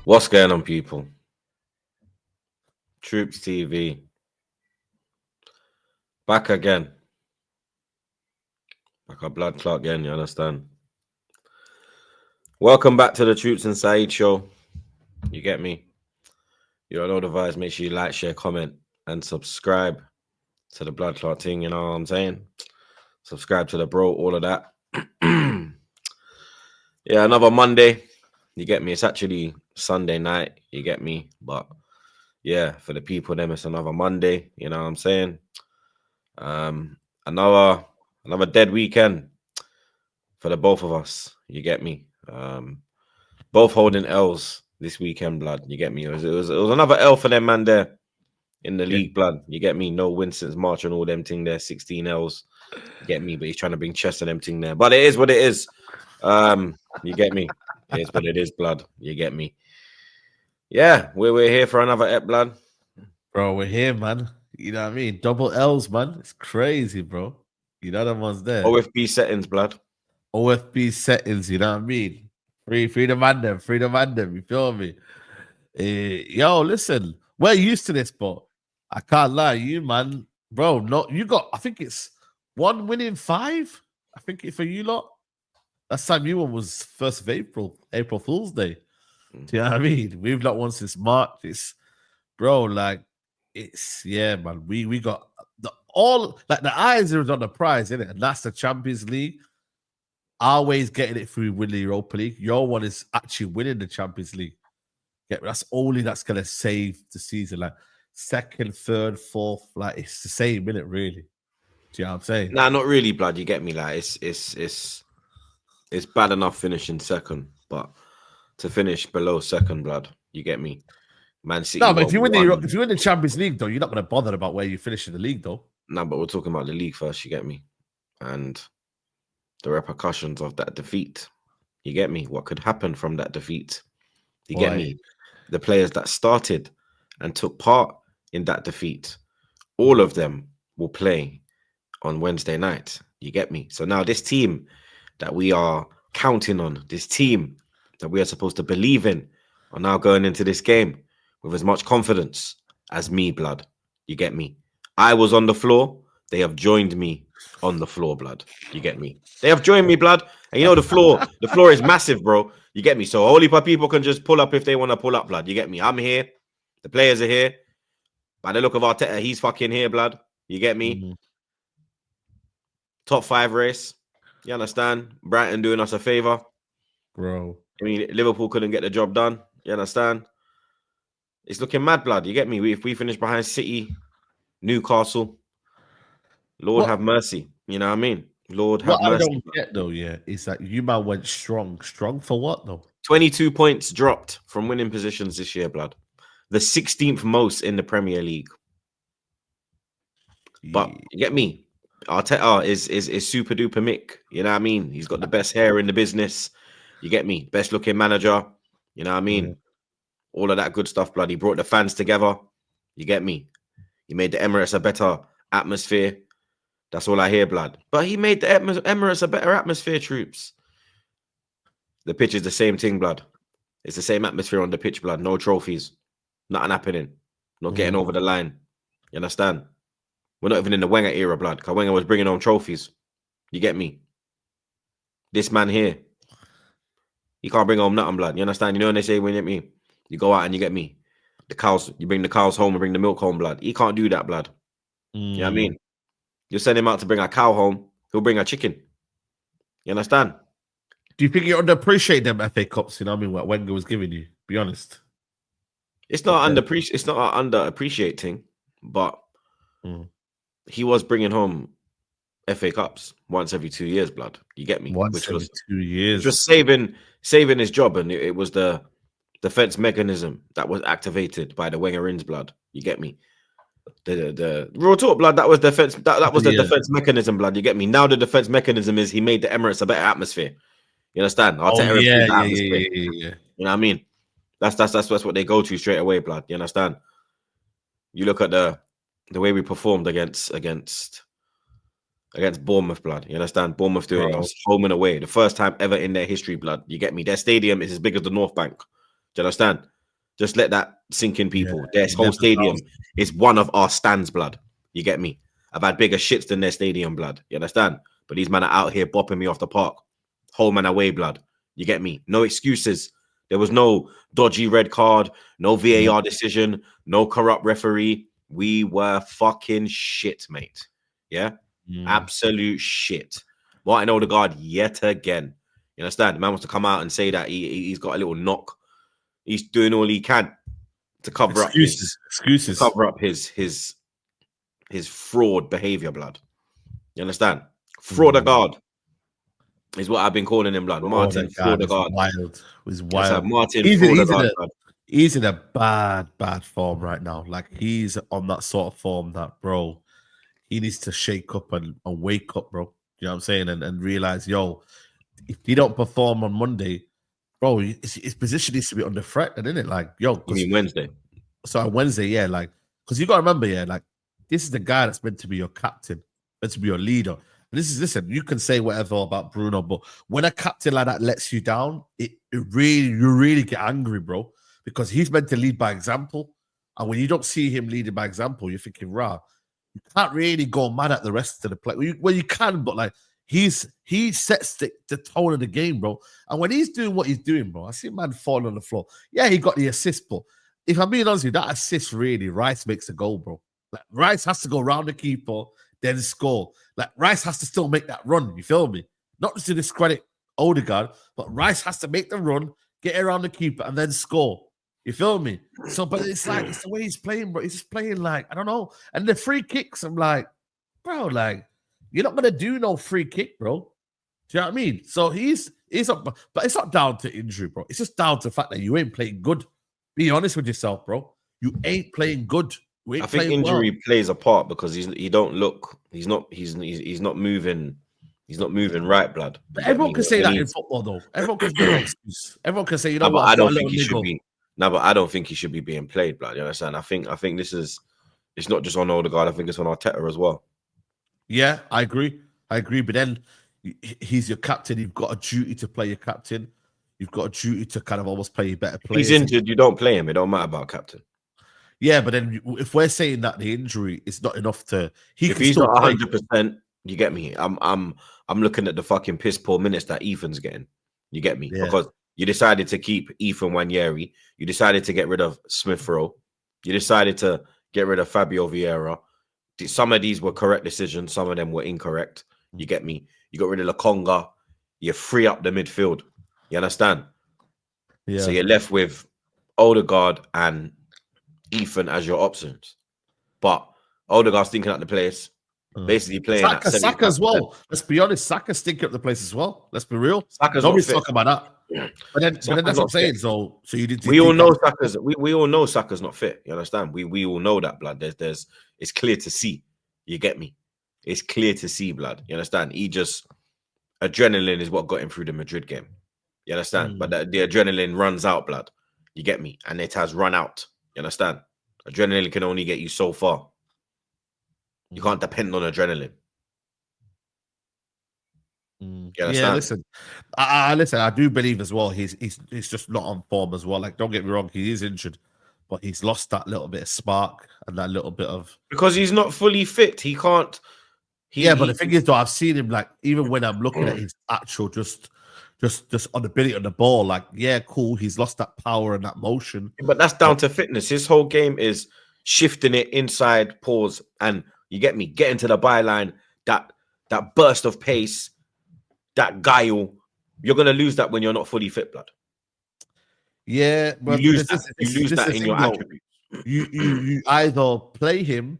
What's going on, people? TroopzTV back again. Like a blood clot again, you understand? Welcome back to the Troopz and Saeed show. You get me? You're all advised. Make sure you like, share, comment, and subscribe to the blood clot thing. You know what I'm saying? Subscribe to the bro, all of that. Yeah, another Monday. You get me? It's actually Sunday night. You get me? But yeah, for the people, them it's another Monday. You know what I'm saying? Another dead weekend for the both of us. You get me? Both holding L's this weekend, blood. You get me? It was another L for them, man. There in the league, blood. You get me? No win since March and all them thing there. 16 L's. You get me? But he's trying to bring chest and them thing there. But it is what it is. You get me? It is what it is, blood. You get me? Yeah, we're here for another ep, blood. Bro, we're here, man. You know what I mean? Double L's, man. It's crazy, bro. You know the ones there. OFB settings, blood. OFB settings, you know what I mean? Free the man them, you feel me? Yo, listen, we're used to this, but I can't lie, you, man. Bro, no, you got, I think it's 1 win in 5. I think it for you lot. Last time you won was 1st of April Fool's Day. Do you know what I mean? We've not won since March. It's, bro, like, it's, yeah, man. We got the eyes are on the prize, isn't it? And that's the Champions League. Always getting it through winning the Europa League. Your one is actually winning the Champions League. Yeah, that's gonna save the season. Like 2nd, 3rd, 4th, like it's the same, isn't it? Really? Do you know what I'm saying? Nah, not really, blood. You get me? Like it's bad enough finishing 2nd, but to finish below 2nd, blood. You get me? Man City. No, but if you win the Champions League, though, you're not gonna bother about where you finish in the league, though. No, but we're talking about the league first. You get me? And the repercussions of that defeat. You get me? What could happen from that defeat? You get me? The players that started and took part in that defeat, all of them will play on Wednesday night. You get me? So now this team that we are counting on, this team that we are supposed to believe in, are now going into this game with as much confidence as me, blood. You get me? I was on the floor. They have joined me on the floor, blood. You get me? They have joined me, blood. And you know the floor is massive, bro. You get me? So only people can just pull up if they want to pull up, blood. You get me? I'm here. The players are here. By the look of Arteta, he's fucking here, blood. You get me? Mm-hmm. Top 5 race. You understand? Brighton doing us a favor. Bro. I mean, Liverpool couldn't get the job done. You understand? It's looking mad, blood. You get me? If we finish behind City, Newcastle, Lord have mercy. You know what I mean? Lord have mercy. What I don't get, though, yeah, is that you man went strong. Strong for what, though? 22 points dropped from winning positions this year, blood. The 16th most in the Premier League. But you get me? Arteta is super duper Mick. You know what I mean? He's got the best hair in the business. You get me? Best looking manager. You know what I mean? Yeah. All of that good stuff, blood. He brought the fans together. You get me? He made the Emirates a better atmosphere. That's all I hear, blood. But he made the Emirates a better atmosphere, Troopz. The pitch is the same thing, blood. It's the same atmosphere on the pitch, blood. No trophies. Nothing happening. Not getting over the line. You understand? We're not even in the Wenger era, blood. Because Wenger was bringing home trophies. You get me? This man here, he can't bring home nothing, blood. You understand? You know when they say, when you get me, you go out and you get me. The cows, you bring the cows home and bring the milk home, blood. He can't do that, blood. You know what I mean? You send him out to bring a cow home, he'll bring a chicken. You understand? Do you think you underappreciate them FA Cups? You know what I mean? What Wenger was giving you? Be honest. It's not an underappreciate thing, but he was bringing home FA Cups once every 2 years, blood. You get me? Once every 2 years. Just saving his job, and it was the defense mechanism that was activated by the Wenger-ins, blood. You get me? The real talk, blood. That was defense. That was the defense mechanism, blood. You get me? Now the defense mechanism is he made the Emirates a better atmosphere. You understand? Yeah. You know what I mean? That's what they go to straight away, blood. You understand? You look at the way we performed against Bournemouth, blood. You understand? Bournemouth doing us home and away. The first time ever in their history, blood. You get me? Their stadium is as big as the North Bank. Do you understand? Just let that sink in, people. Their whole 11,000. stadium is one of our stands, blood. You get me? I've had bigger shits than their stadium, blood. You understand? But these men are out here bopping me off the park. Home and away, blood. You get me? No excuses. There was no dodgy red card, no VAR decision, no corrupt referee. We were fucking shit, mate. Yeah? Absolute shit. Martin Odegaard yet again. You understand? The man wants to come out and say that he's got a little knock. He's doing all he can to cover excuses. To cover up his fraud behavior, blood. You understand? Fraud-a-guard is what I've been calling him, blood. Martin Fraud-a-guard. Wild. He's wild. Martin Fraud-a-guard. He's in a bad form right now. Like, he's on that sort of form that, bro, he needs to shake up and wake up, bro. You know what I'm saying? And realize, yo, if he don't perform on Monday, bro, his position needs to be under threat, isn't it? Like, yo, you mean Wednesday? So on Wednesday, yeah, like, because you got to remember, yeah, like, this is the guy that's meant to be your captain, meant to be your leader. And listen, you can say whatever about Bruno, but when a captain like that lets you down, you really get angry, bro, because he's meant to lead by example. And when you don't see him leading by example, you're thinking, rah, you can't really go mad at the rest of the play. Well, you can, but like, he sets the tone of the game, bro. And when he's doing what he's doing, bro, I see man falling on the floor. Yeah, he got the assist, but if I'm being honest with you, that assist really, Rice makes a goal, bro. Like, Rice has to go round the keeper, then score. Like, Rice has to still make that run, you feel me? Not just to discredit Odegaard, but Rice has to make the run, get around the keeper, and then score. You feel me? So, but it's like, it's the way he's playing, bro. He's just playing like, I don't know. And the free kicks, I'm like, bro, like, you're not going to do no free kick, bro. Do you know what I mean? So he's up, but it's not down to injury, bro. It's just down to the fact that you ain't playing good. Be honest with yourself, bro. You ain't playing good. I think injury plays a part because he's not moving right, blood. But everyone can say that in football, though. Everyone can give an excuse. Everyone can say, you know what? I don't think he should be. No, but I don't think he should be being played, blood. You understand? I think this is. It's not just on Odegaard. I think it's on Arteta as well. Yeah, I agree. But then he's your captain. You've got a duty to play your captain. You've got a duty to kind of almost play better players. He's injured. You don't play him. It don't matter about captain. Yeah, but then if we're saying that the injury is not enough to, if he's not 100%, you get me. I'm looking at the fucking piss poor minutes that Ethan's getting. You get me? Yeah. Because you decided to keep Ethan Wanyeri. You decided to get rid of Smith Rowe. You decided to get rid of Fabio Vieira. Some of these were correct decisions. Some of them were incorrect. You get me? You got rid of Lokonga. You free up the midfield. You understand? Yeah. So you're left with Odegaard and Ethan as your options. But Odegaard's thinking at the place. Basically playing Saka as well. Let's be honest. Saka's thinking up the place as well. Let's be real. Nobody's talking about that. Yeah. But then that's what I'm saying. So you did. We all know Saka's. We all know Saka's not fit. You understand? We all know that, blood. There's. It's clear to see. You get me? It's clear to see, blood. You understand? Adrenaline is what got him through the Madrid game. You understand? But the adrenaline runs out, blood. You get me? And it has run out. You understand? Adrenaline can only get you so far. You can't depend on adrenaline. Yeah, listen. I do believe as well. He's just not on form as well. Like, don't get me wrong, he is injured, but he's lost that little bit of spark and that little bit of because he's not fully fit. He can't. But the thing is, though, I've seen him like even when I'm looking at his actual just on ability on the ball. Like, yeah, cool. He's lost that power and that motion. But that's down to fitness. His whole game is shifting it inside, pause, and you get me, getting to the byline. That burst of pace. That guile, you're gonna lose that when you're not fully fit, blood. Yeah, but you lose that in your attributes. You either play him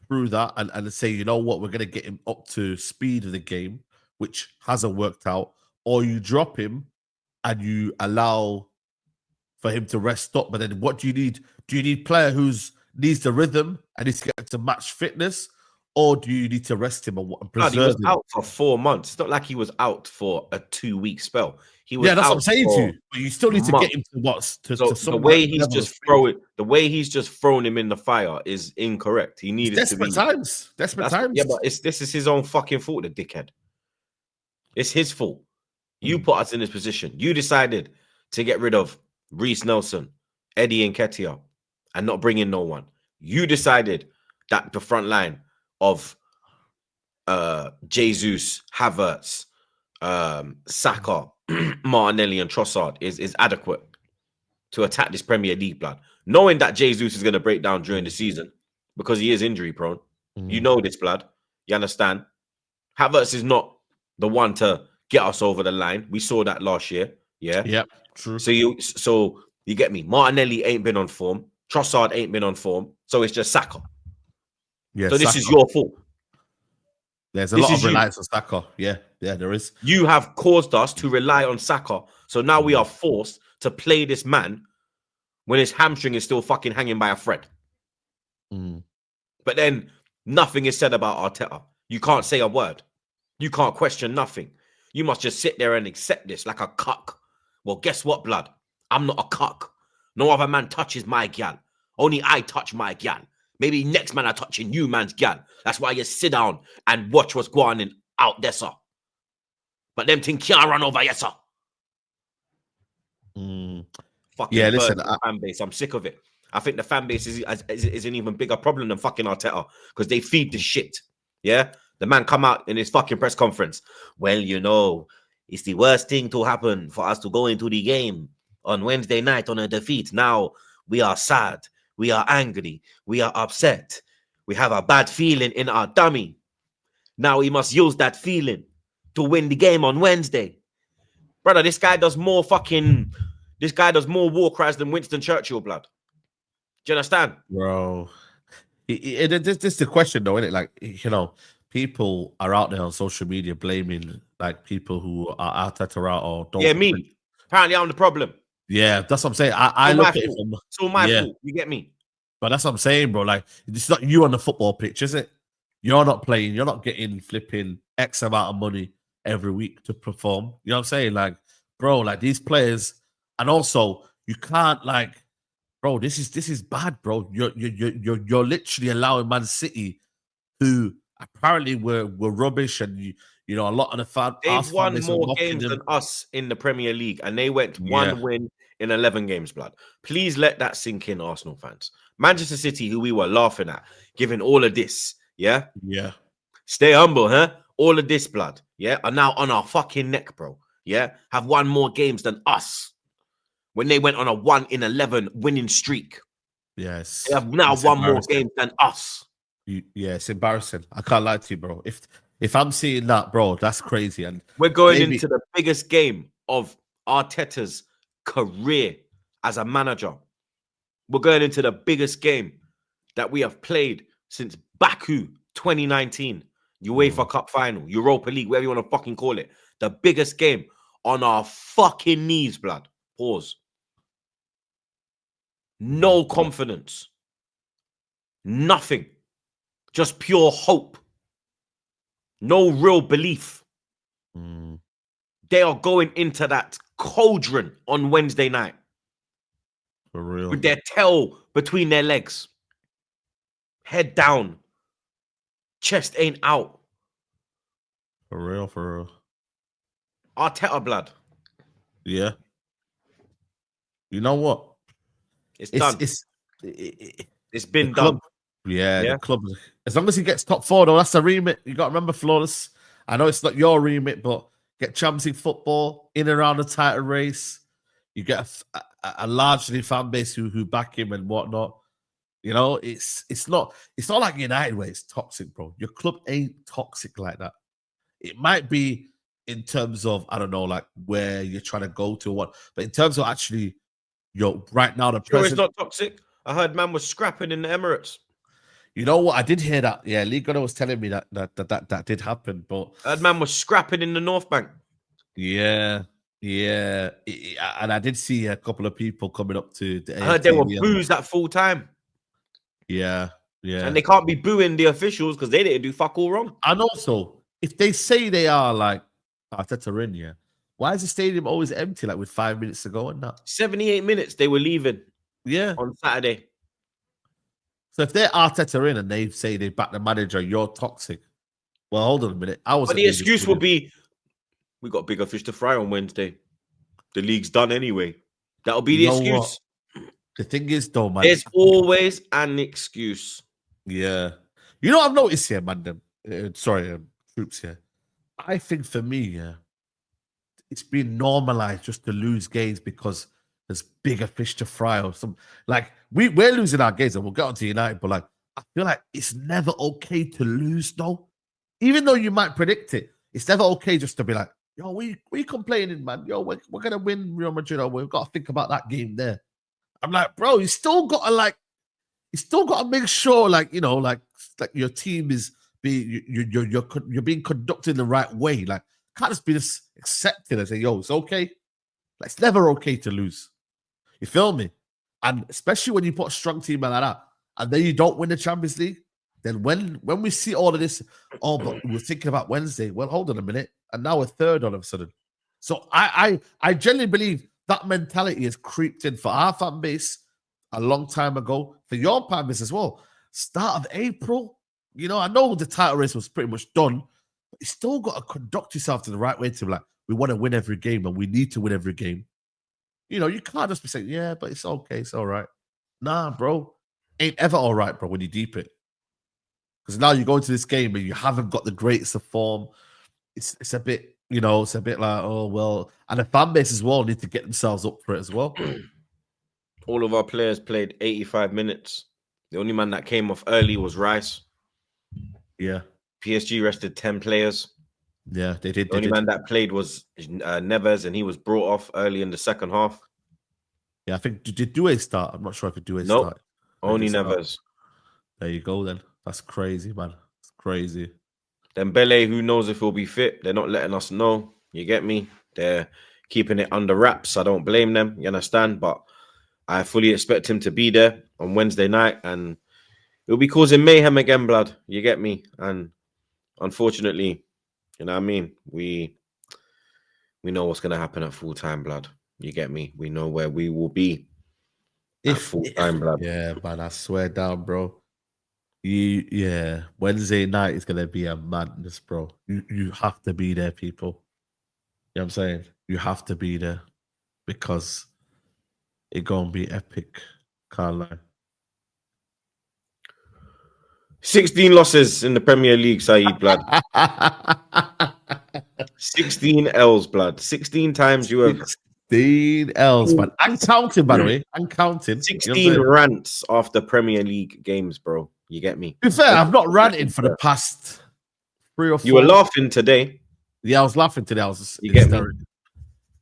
through that and say, you know what, we're gonna get him up to speed of the game, which hasn't worked out, or you drop him and you allow for him to rest up. But then what do you need? Do you need player who's needs the rhythm and needs to get to match fitness? Or do you need to rest him and preserve him? He was out for 4 months. It's not like he was out for a 2-week spell. He was that's what I'm saying to you. But you still need to get him to the way he's just thrown him in the fire is incorrect. He needed desperate times. Desperate times. Yeah, but this is his own fucking fault, the dickhead. It's his fault. You put us in this position. You decided to get rid of Reece Nelson, Eddie Nketiah, and not bring in no one. You decided that the front line of Jesus, Havertz, Saka, Martinelli, and Trossard is adequate to attack this Premier League, blood. Knowing that Jesus is going to break down during the season because he is injury prone. You know this, blood. You understand? Havertz is not the one to get us over the line. We saw that last year. Yeah. Yep. True. So you get me. Martinelli ain't been on form. Trossard ain't been on form. So it's just Saka. Yeah. So this is your fault. There's a lot of reliance on Saka. Yeah, there is. You have caused us to rely on Saka. So now we are forced to play this man when his hamstring is still fucking hanging by a thread. But then nothing is said about Arteta. You can't say a word. You can't question nothing. You must just sit there and accept this like a cuck. Well, guess what, blood? I'm not a cuck. No other man touches my gal. Only I touch my gal. Maybe next man I touching you man's gal. That's why you sit down and watch what's going on out there, sir. But them things can't run over, yes, sir. Fucking listen, fan base. I'm sick of it. I think the fan base is an even bigger problem than fucking Arteta because they feed the shit. Yeah, the man come out in his fucking press conference. Well, you know, it's the worst thing to happen for us to go into the game on Wednesday night on a defeat. Now we are sad. We are angry. We are upset. We have a bad feeling in our dummy. Now we must use that feeling to win the game on Wednesday. Brother, this guy does more war cries than Winston Churchill, blood. Do you understand? Bro. This is the question, though, isn't it? Like, you know, people are out there on social media blaming, like, people who are Arteta out or don't. Yeah, me. Apparently, I'm the problem. Yeah, that's what I'm saying. I look at it from... It's all my fault. You get me? But that's what I'm saying, bro. Like, it's not you on the football pitch, is it? You're not playing. You're not getting flipping X amount of money every week to perform. You know what I'm saying? Like, bro, like, these players... And also, you can't, like... Bro, this is bad, bro. You're literally allowing Man City, who apparently were rubbish, and you know a lot of the fans. They've won more games than us in the Premier League, and they went one win in 11 games, blood. Please let that sink in, Arsenal fans. Manchester City, who we were laughing at, giving all of this, yeah, stay humble, huh? All of this, blood, are now on our fucking neck, bro. Yeah, have won more games than us. When they went on a 1 in 11 winning streak. Yes. They have now won more games than us. It's embarrassing. I can't lie to you, bro. If I'm seeing that, bro, that's crazy. And we're going into the biggest game of Arteta's career as a manager. We're going into the biggest game that we have played since Baku 2019. UEFA Cup final, Europa League, whatever you want to fucking call it. The biggest game on our fucking knees, blood. Pause. No confidence. Nothing. Just pure hope. No real belief. They are going into that cauldron on Wednesday night. For real. With their tail between their legs. Head down. Chest ain't out. For real. Arteta, blood. Yeah. You know what? It's done. It's been done. Yeah, the club. As long as he gets top 4, though, that's the remit. You got to remember, Flawless. I know it's not your remit, but get Champions League football in and around the title race. You get a largely fan base who back him and whatnot. You know, it's not like United where it's toxic, bro. Your club ain't toxic like that. It might be in terms of, I don't know, like where you're trying to go to or what, but in terms of actually, right now the present, it's not toxic. I heard man was scrapping in the Emirates. You know what? I did hear that. Yeah, Lee Gunner was telling me that did happen. But I heard man was scrapping in the North Bank. Yeah. And I did see a couple of people coming up to the I heard they were boos at full time. Yeah. And they can't be booing the officials because they didn't do fuck all wrong. And also, if they say they are like Arteta in, yeah, why is the stadium always empty, like with 5 minutes to go and that? 78 minutes they were leaving. Yeah. On Saturday. So if they're Arteta in and they say they back the manager, you're toxic. Well, hold on a minute. But the excuse will be, we got bigger fish to fry on Wednesday. The league's done anyway. That'll be the excuse. The thing is, though, man. There's always an excuse. Yeah. You know what I've noticed here, man? Troops here. I think for me, yeah, it's been normalized just to lose games because there's bigger fish to fry or some like we're losing our games and we'll get on to United, but like I feel like it's never okay to lose though. Even though you might predict it, it's never okay just to be like, yo, we complaining, man. Yo, we're gonna win Real Madrid. We've got to think about that game there. I'm like, bro, you still gotta make sure, like, you know, like your team is you're being conducted the right way. Like, can't just be just accepted and say, yo, it's okay. Like, it's never okay to lose. You feel me? And especially when you put a strong team like that, and then you don't win the Champions League, then when we see all of this, oh, but we're thinking about Wednesday. Well, hold on a minute, and now we're third all of a sudden. So I genuinely believe that mentality has creeped in for our fan base a long time ago, for your fan base as well. Start of April, you know, I know the title race was pretty much done, but you still got to conduct yourself to the right way to, like, we want to win every game and we need to win every game. You know, you can't just be saying, yeah, but it's okay, it's all right. Nah, bro. Ain't ever all right, bro, when you deep it. Because now you go into this game and you haven't got the greatest of form. It's a bit, you know, it's a bit like, oh, well. And the fan base as well need to get themselves up for it as well. All of our players played 85 minutes. The only man that came off early was Rice. Yeah. PSG rested 10 players. Yeah, they did. The only man that played was Neves, and he was brought off early in the second half. Yeah, I think, did Doué start? I'm not sure if Doué start. Only Neves. There you go then. That's crazy, man. It's crazy. Dembele, who knows if he'll be fit? They're not letting us know. You get me? They're keeping it under wraps. I don't blame them. You understand? But I fully expect him to be there on Wednesday night, and it'll be causing mayhem again, blood. You get me? And unfortunately, you know what I mean? We know what's going to happen at full time, blood. You get me? We know where we will be at full time, blood. Yeah, man, I swear down, bro. Wednesday night is gonna be a madness, bro. You have to be there, people. You know what I'm saying? You have to be there because it's gonna be epic. Can't lie. 16 losses in the Premier League, Saeed, blood. 16 L's, blood. 16 times you have 16 L's, man. I'm counting, by the way. I'm counting. 16 rants after Premier League games, bro. You get me? To be fair, I've not ranted for the past 3 or 4. You were laughing today. Yeah, I was laughing today. I was you get me?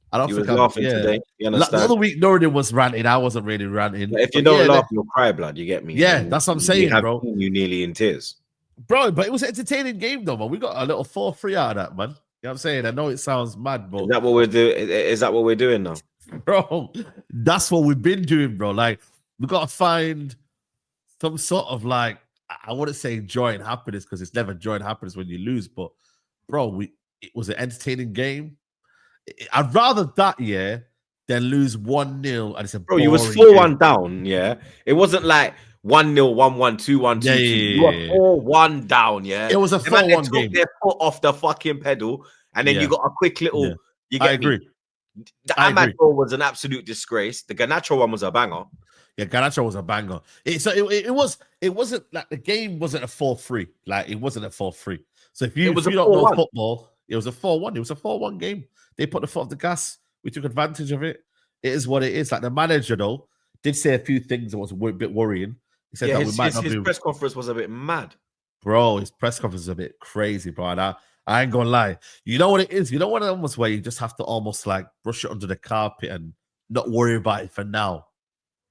I don't you think was laughing today. You understand? The other week, Norrin was ranting. I wasn't really ranting. But if you don't laugh, you'll cry, blood. You get me? Yeah, and that's what I'm saying, bro. You nearly in tears. Bro, but it was an entertaining game, though, man. We got a little 4-3 out of that, man. You know what I'm saying? I know it sounds mad, but... Is that what we're doing? Is that what we're doing now? Bro, that's what we've been doing, bro. Like, we got to find some sort of, like, I wouldn't say joy and happiness because it's never joy and happiness when you lose, but, bro, it was an entertaining game. I'd rather that, yeah, than lose 1-0 and it's a bro, you was 4-1 down, yeah? It wasn't like 1-0, 1-1, 2-1, 2-2. You were 4-1 down, yeah? It was a 4-1 game. Their foot off the fucking pedal, and then you got a quick little... Yeah. You get I agree. Me? The Ahmad goal was an absolute disgrace. The Garnacho one was a banger. Yeah, Garnacho was a banger. It wasn't like the game wasn't a 4-3. Like, it wasn't a 4-3. So if you don't know football, it was a 4-1. It was a 4-1 game. They put the foot off the gas. We took advantage of it. It is what it is. Like, the manager, though, did say a few things that was a bit worrying. He said that we might not his press conference was a bit mad. Bro, his press conference is a bit crazy, bro. And I ain't gonna lie. You know what it is? You know what it almost where you just have to almost like brush it under the carpet and not worry about it for now.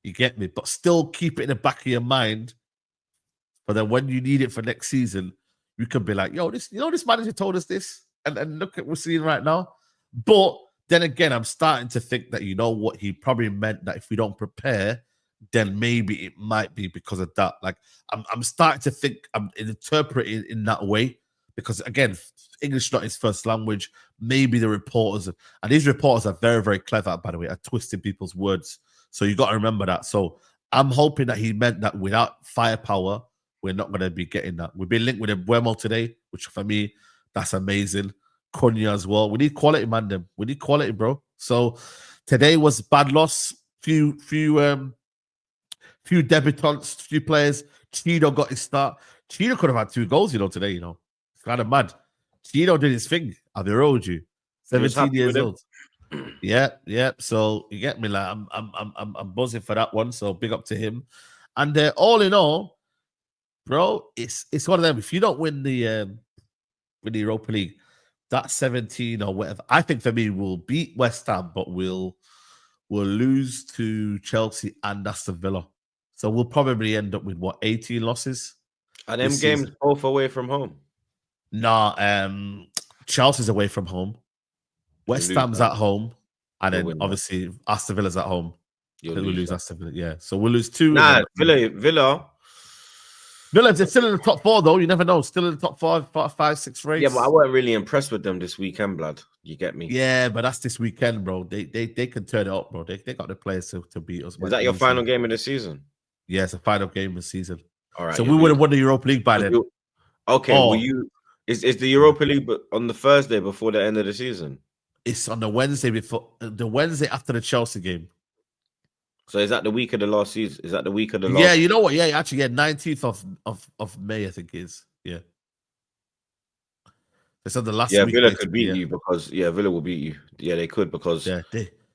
You get me? But still keep it in the back of your mind. But then when you need it for next season, you can be like, yo, this manager told us this. And look at what we're seeing right now. But then again, I'm starting to think that, you know what, he probably meant that if we don't prepare, then maybe it might be because of that. Like, I'm starting to think, I'm interpreting in that way. Because again, English is not his first language. Maybe the reporters, and these reporters are very, very clever, by the way, at twisting people's words. So you got to remember that. So I'm hoping that he meant that without firepower, we're not going to be getting that. We've been linked with Embuemo today, which for me, that's amazing. Cunha as well. We need quality, man. Them. We need quality, bro. So today was bad loss. Few Few debutants, few players. Chino got his start. Chino could have had 2 goals, today, It's kind of mad. Chino did his thing. I'll be real with you. 17 years old. Yeah. So you get me, like I'm buzzing for that one. So big up to him. And all in all, bro, it's one of them. If you don't win the Europa League, that 17 or whatever, I think for me we'll beat West Ham, but we'll lose to Chelsea and Aston Villa. So we'll probably end up with 18 losses. Are them games both away from home? Nah, Chelsea's away from home. West Ham's at home. And then obviously Aston Villa's at home. We'll lose Aston Villa. Yeah. So we'll lose 2. Nah, Villa. They're still in the top 4 though. You never know. Still in the top 5, 6 race. Yeah, but I weren't really impressed with them this weekend, blood. You get me? Yeah, but that's this weekend, bro. They can turn it up, bro. They got the players to beat us. Is that your final game of the season? Yeah, it's the final game of the season. All right. So we would have won the Europa League by then. Okay. Will you? Is the Europa League on the Thursday before the end of the season? It's on the Wednesday after the Chelsea game. So is that the week of the last season? Is that the week of the last? Yeah, you know what? Yeah, actually, 19th of May, I think it is. Yeah. It's on the last week. Villa could beat you because Villa will beat you. Yeah, they could because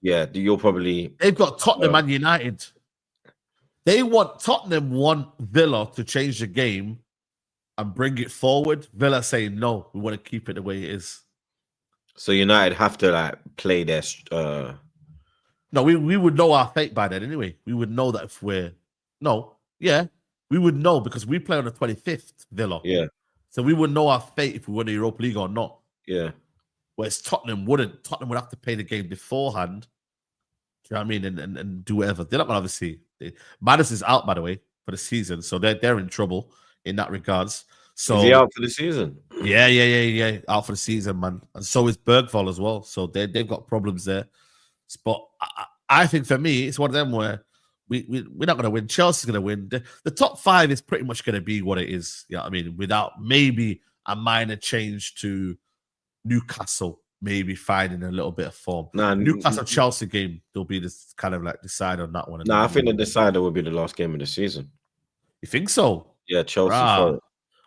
you'll probably they've got Tottenham and United. Tottenham want Villa to change the game and bring it forward. Villa saying no, we want to keep it the way it is. So United have to play their. No, we would know our fate by then anyway. We would know that if we would know because we play on the 25th, Villa. Yeah. So we would know our fate if we win the Europa League or not. Yeah. Whereas Tottenham wouldn't. Tottenham would have to play the game beforehand. Do you know what I mean? And do whatever. They're not obviously. Madison's out, by the way, for the season. So they're in trouble in that regards. So is he out for the season? Yeah. Out for the season, man. And so is Bergvall as well. So they've got problems there. But I think for me, it's one of them where we're not going to win. Chelsea's going to win. The top 5 is pretty much going to be what it is. You know what I mean? Without maybe a minor change to Newcastle, maybe finding a little bit of form. Newcastle-Chelsea game, there'll be this kind of decide on that one. I think the decider will be the last game of the season. You think so? Yeah, Chelsea.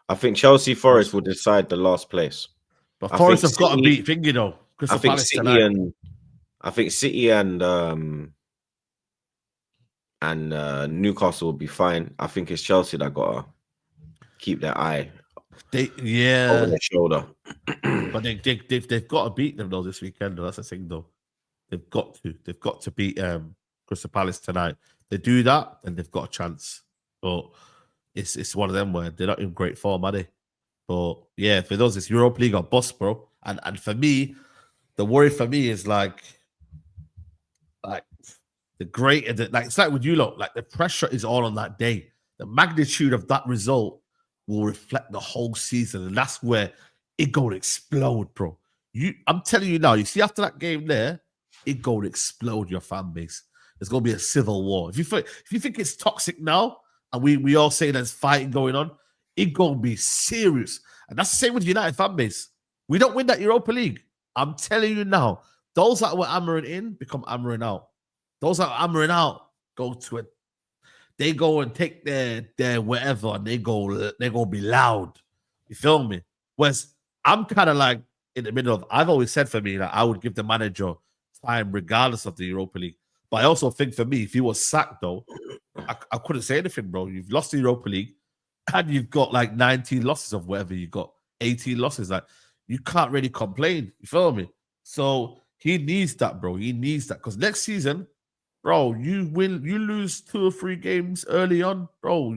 I think Chelsea Forest will decide the last place. But Forest have got to beat Thingy though. I think City and Newcastle will be fine. I think it's Chelsea that gotta keep their eye over their shoulder. But they've got to beat them though this weekend. Though. That's the thing though. They've got to beat Crystal Palace tonight. They do that, and they've got a chance. But it's one of them where they're not in great form, are they? But yeah, for those, it's Europa League or bust, bro. And for me, the worry for me is like the greater, it's like with you lot, like the pressure is all on that day. The magnitude of that result will reflect the whole season, and that's where it going to explode, bro. I'm telling you now, you see after that game there, it going to explode your fan base. There's going to be a civil war. If you think it's toxic now, and we all say there's fighting going on, it going to be serious. And that's the same with United fan base. We don't win that Europa League. I'm telling you now, those that were hammering in become hammering out. Those that are hammering out go to it. They go and take their whatever, and they're gonna be loud. You feel me? Whereas I'm kind of like in the middle of. I've always said for me that I would give the manager time regardless of the Europa League. But I also think for me, if he was sacked though, I couldn't say anything, bro. You've lost the Europa League, and you've got like 19 losses of whatever you got, 18 losses. Like you can't really complain. You feel me? So he needs that, bro. He needs that because next season. Bro, you lose 2 or 3 games early on, bro.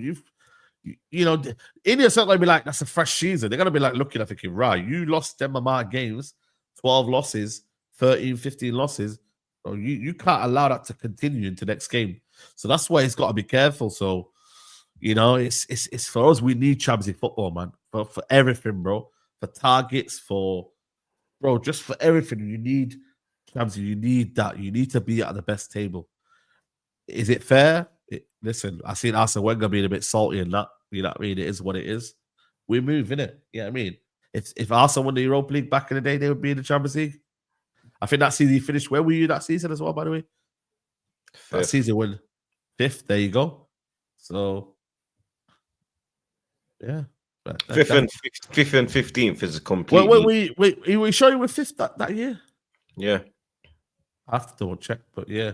India's not gonna be like that's a fresh season. They're gonna be like looking at thinking, right, you lost them amount of games, 12 losses, 13, 15 losses. Bro, you can't allow that to continue into next game. So that's why he's got to be careful. So, it's for us. We need Champions League football, man. For everything, bro. For targets, just for everything. You need Champions League. You need that. You need to be at the best table. Is it fair? Listen, I seen Arsene Wenger being a bit salty in that. You know what I mean? It is what it is. We move, innit? You know what I mean? If Arsenal won the Europa League back in the day, they would be in the Champions League. I think that season he finished. Where were you that season as well, by the way? 5th. That season won 5th. There you go. So, yeah. Fifth and 15th is completely. Wait. Are we sure you were fifth that year? Yeah. I have to double check, but yeah.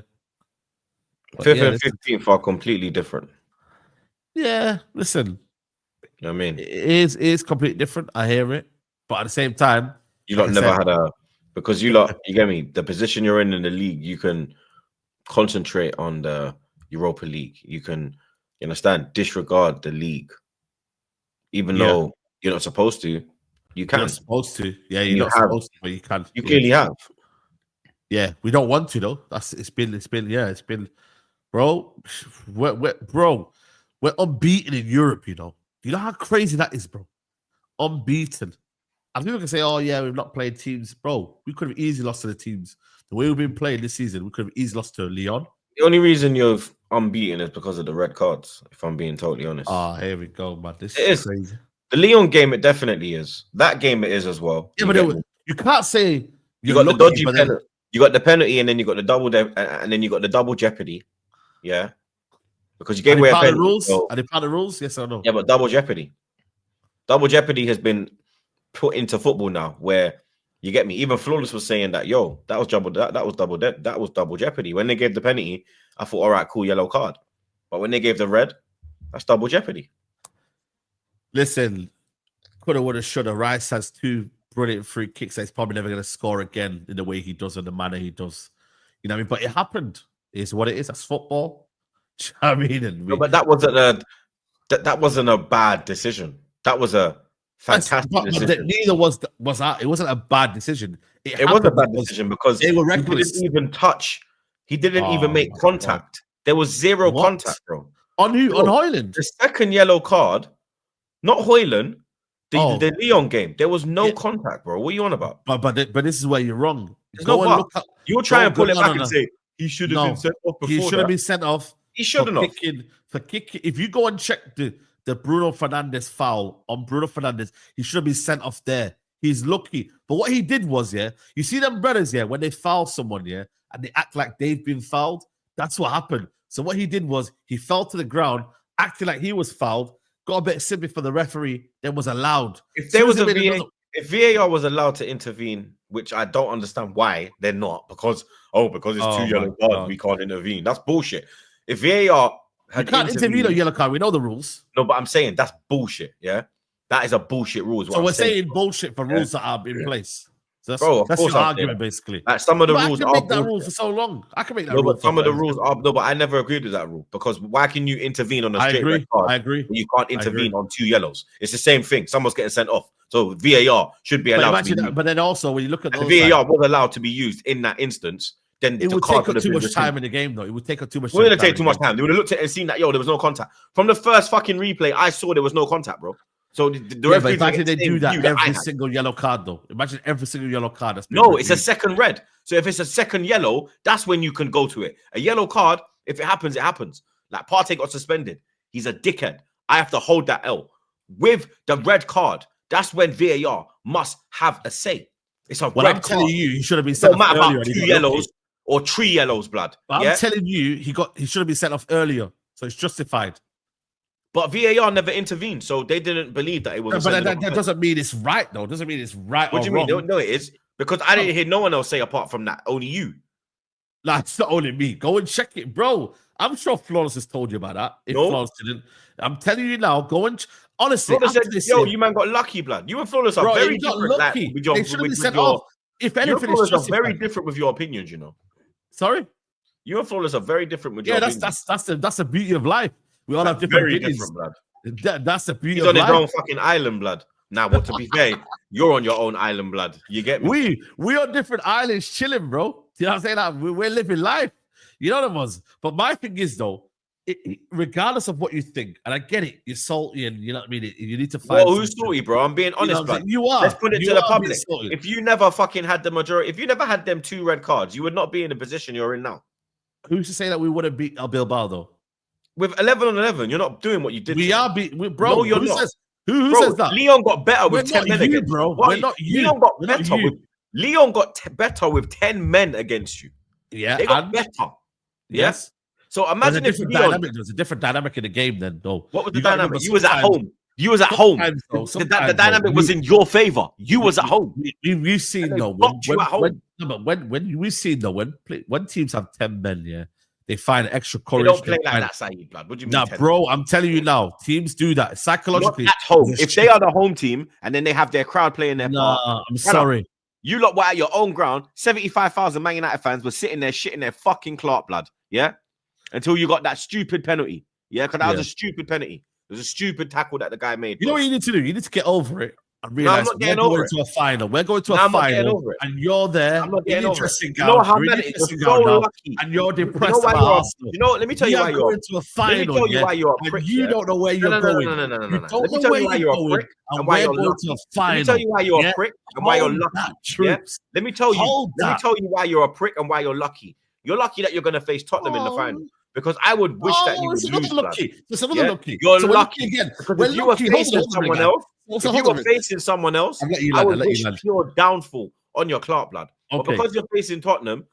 Fifth and 15th are completely different. Yeah, listen. You know what I mean? It is completely different. I hear it. But at the same time, you lot never had a, because you lot, you get me, the position you're in the league, you can concentrate on the Europa League. You can, you understand, disregard the league. Even though you're not supposed to, you can. You're not supposed to. Yeah, you're not supposed to, but you can. You clearly have. Yeah, we don't want to though. It's been, bro. We're unbeaten in Europe. You know how crazy that is, bro. Unbeaten. And people can say, "Oh yeah, we've not played teams, bro. We could have easily lost to the teams. The way we've been playing this season, we could have easily lost to Lyon." The only reason you're unbeaten is because of the red cards. If I'm being totally honest. Here we go, man. This is crazy. The Lyon game, it definitely is. That game, it is as well. Yeah, but you can't say you got the dodgy penalty. You got the penalty, and then you got the double jeopardy. Yeah, because you gave away a penalty. Are they part of the rules? Yes or no? Yeah, but double jeopardy. Double jeopardy has been put into football now, where you get me. Even Flawless was saying that, yo, that was double jeopardy. When they gave the penalty, I thought, all right, cool, yellow card. But when they gave the red, that's double jeopardy. Listen, coulda, woulda, shoulda. Rice has 2 brilliant free kicks that he's probably never going to score again in the way he does, in the manner he does. You know what I mean? But it happened. It's what it is. That's football. You know what I mean? No, but that wasn't a bad decision. That was a fantastic decision. Neither was that. It wasn't a bad decision. It was a bad decision because they were reckless. He didn't even touch. He didn't even make contact. God. There was zero contact, bro. On who? On Højlund? The second yellow card, not Højlund. The Lyon game, there was no contact, bro. What are you on about? But this is where you're wrong. You'll try and pull it back and say he should have been sent off before. He should have been sent off. He shouldn't have. For kicking. If you go and check the Bruno Fernandes foul on Bruno Fernandes, he should have been sent off there. He's lucky. But what he did was, you see them brothers, when they foul someone, and they act like they've been fouled, that's what happened. So what he did was he fell to the ground, acting like he was fouled, got a bit of sympathy for the referee, then was allowed. If there was if VAR was allowed to intervene, which I don't understand why they're not, because it's 2 yellow cards, we can't intervene. That's bullshit. If VAR you can't intervene on yellow card, we know the rules. No, but I'm saying that's bullshit. Yeah, that is a bullshit rule. So we're saying bullshit for rules that are in place. So that's your argument, basically. Like some of the rules I can make that rule for so long. I can make that rule. But some of the rules are but I never agreed with that rule, because why can you intervene on a straight red card? I agree. You can't intervene on 2 yellows. It's the same thing. Someone's getting sent off. So VAR should be allowed to be used. But then also when you look at those, VAR was allowed to be used in that instance. Then it would take up too much time in the game, though. It would take up too much time. It wouldn't take too much time. They would have looked at it and seen that, there was no contact. From the first fucking replay, I saw there was no contact, bro. So but imagine they do that every single yellow card, though. Imagine every single yellow card. It's a second red. So if it's a second yellow, that's when you can go to it. A yellow card, if it happens, it happens. Like Partey got suspended. He's a dickhead. I have to hold that L. With the red card, that's when VAR must have a say. It's a red I'm telling you, he should have been sent off earlier. About 2 yellows or 3 yellows, blood. But I'm telling you, he should have been sent off earlier. So it's justified. But VAR never intervened, so they didn't believe that it was. But that doesn't mean it's right, though. Doesn't mean it's right. What do you mean? No, it is, because I didn't hear no one else say apart from that. Only you. Nah, it's not only me. Go and check it, bro. I'm sure Flawless has told you about that. If Flawless didn't, I'm telling you now. Go and honestly, said, you man got lucky, blood. You and Flawless are very different. Lucky. They should have been sent off. If anything, it's are very different with your opinions. Sorry, you and Flawless are very different with your opinions. That's the beauty of life. We all have different opinions. Blood. That's the beauty. He's on his own fucking island, blood. Now, but to be fair, you're on your own island, blood. You get me? We on different islands chilling, bro. You know what I'm saying? That we're living life. You know what I was. But my thing is, though, regardless of what you think, and I get it, you're salty, and you know what I mean. You need to find. Well, who's salty, bro? I'm being honest, blood. You are. Let's put it to the public. If you never fucking had the majority, if you never had them 2 red cards, you would not be in the position you're in now. Who's to say that we wouldn't beat Bilbao, though? With 11-on-11, you're not doing what you did. We are bro. No, you're not. Who bro, says that? Lyon got better with 10 men against bro. What? We're not you. Lyon got better with 10 men against you. Yeah, they got better. Yes, So imagine if Leon, there's a different dynamic in the game then, though. what was the dynamic? You was at home. You was at home. The dynamic was in your favor. You was at home. We've seen though when we've seen though when teams have 10 men, yeah, they find extra courage. They don't play like that, Saeed, blood. What do you mean? Nah, bro, I'm telling you now, teams do that psychologically. Not at home. If they are the home team and then they have their crowd playing their part. I'm sorry. You lot were at your own ground. 75,000 Man United fans were sitting there shitting their fucking Clark, blood. Yeah, until you got that stupid penalty. Yeah, because that was a stupid penalty. It was a stupid tackle that the guy made. You know what you need to do? You need to get over it and realize we're going to a final. We're going to a final, and you're there. I'm not getting over it. You know how mad it is. You're so lucky, and you're depressed about Arsenal. You know, let me tell you why you're going to a final. Let me tell you why you're a prick. You don't know where you're going. No. You don't know where you're going, and why you're going to a final. Let me tell you why you're a prick and why you're lucky. Let me tell you why you're a prick and why you're lucky. You're lucky that you're going to face Tottenham in the final. Because I would wish that you would lose. Lucky. It's another lucky. You're lucky again. Because if you were facing someone else, I would wish your downfall on your Clark, blood. But because you're facing Tottenham,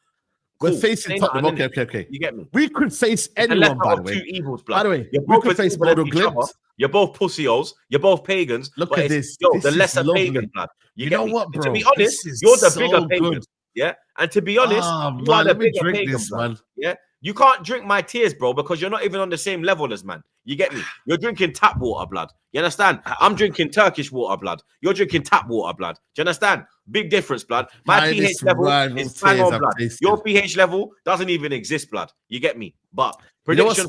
we're facing Tottenham. Okay. You get me? We could face anyone, by the way. Two evils, blood. By the way, we could face Bodo Glimt. You're both pussy-holes. You're both pagans. Look at this. The lesser pagan, blood. You know what, bro? To be honest, you're the bigger pagan. Yeah, and to be honest, you are the bigger pagan, man. Yeah. You can't drink my tears, bro, because you're not even on the same level as man. You get me? You're drinking tap water, blood. You understand? I'm drinking Turkish water, blood. You're drinking tap water, blood. Do you understand? Big difference, blood. My pH level is bang on, blood. Your pH level doesn't even exist, blood. You get me? But prediction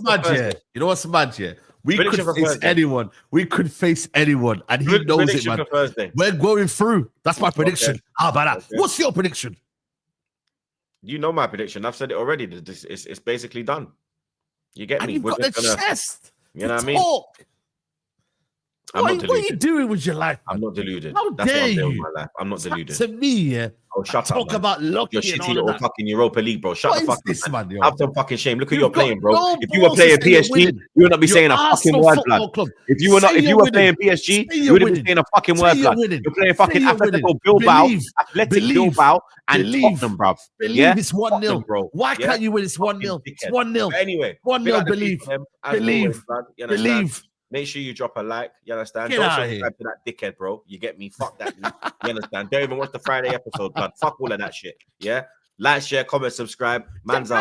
you know what's mad, yeah? We could face anyone. We could face anyone, and he knows it, man. We're going through. That's my prediction. Okay. How about that? What's your prediction? You know my prediction. I've said it already. It's basically done. You get me? You've got the chest. You know what I mean? What are you doing with your life? I'm not deluded. How dare you? With my life. I'm not deluded. To me, yeah. Oh, shut up. Talk about lucky. Your shitty little fucking Europa League, bro. Shut the fuck up, man. Yo? Have some fucking shame. Look who you're playing, bro. If you were playing PSG, you would not be saying a fucking word, blood. If you were playing PSG, you wouldn't be saying a fucking word, blood. You're playing fucking Atletico Bilbao, and Tottenham, bro. Believe it's 1-0, bro. Why can't you win? It's 1-0. It's 1-0. Anyway, 1-0. Believe. Make sure you drop a like. You understand? Don't subscribe to that dickhead, bro. You get me? Fuck that. You understand? Don't even watch the Friday episode, blood. Fuck all of that shit. Yeah? Like, share, comment, subscribe. Man's out.